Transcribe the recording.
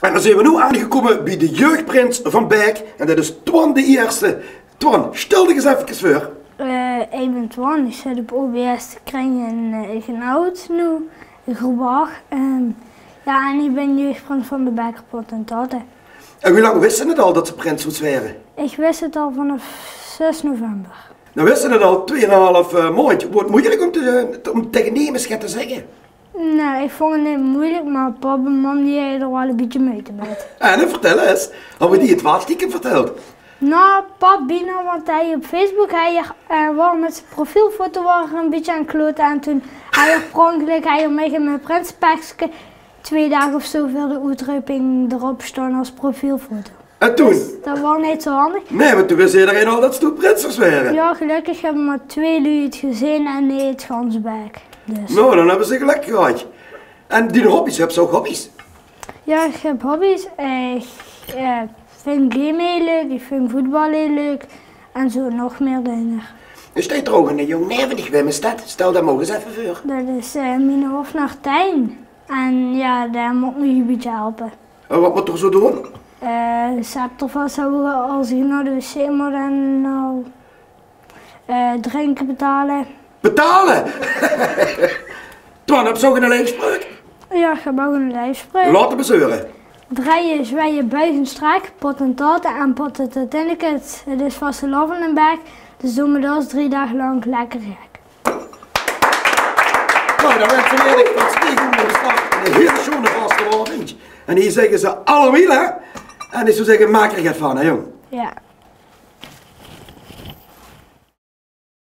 En dan zijn we nu aangekomen bij de jeugdprins van Beek. En dat is Twan de eerste. Twan, stel je eens even voor. Ik ben Twan, ik zit op OBS te krijgen in Genoud nu, in groep 8. Ja, en ik ben jeugdprins van de Beker Potentate. En hoe lang wisten het al dat ze prins moest werden? Ik wist het al vanaf 6 november. Nou wisten het al 2,5 maand. Wordt moeilijk om tegen nemens te zeggen. Nee, ik vond het niet moeilijk, maar papa en mam die hebben er wel een beetje mee te met. En vertel eens, hebben we die het wel stiekem verteld? Nou, pap binnen, want hij op Facebook was met zijn profielfoto een beetje aan het kloten en toen hij oorspronkelijk mij met prinsenpakje 2 dagen of zo voor de uitroeping erop staan als profielfoto. En toen? Dus dat was niet zo handig. Nee, maar toen wist iedereen al dat ze toen prinsers waren. Ja, gelukkig hebben maar 2 lui het gezien en niet het ganse Beek. Dus. Nou, dan hebben ze gelijk gehad. En die hobby's, heb je ook hobby's? Ja, ik heb hobby's. Ik vind game heel leuk, ik vind voetbal heel leuk en zo nog meer dingen. Er staat er ook een jong nevendig bij mijn stad. Stel dat mogen eens even voor. Dat is mijn hoofd naar Tijn. En ja, daar moet ik me een beetje helpen. En wat moet er zo doen? Ze hebben toch wel zo als ik naar de wc moet en nou drinken betalen. Betalen? Twan, heb je ook een lijfspreuk? Ja, ik heb ook een lijfspreuk. Laten we zeuren. Draaien, zwijgen, buigen, strak, potentaten en potentatinnekes. Het is vastelavond in een Beek, dus doen we dat 3 dagen lang lekker gek. Nou, dan werd ze eerlijk dat ze een hele schone vastelavond. En hier zeggen ze alle wielen. En ik zou zeggen, maak er wat van, hè jong. Ja.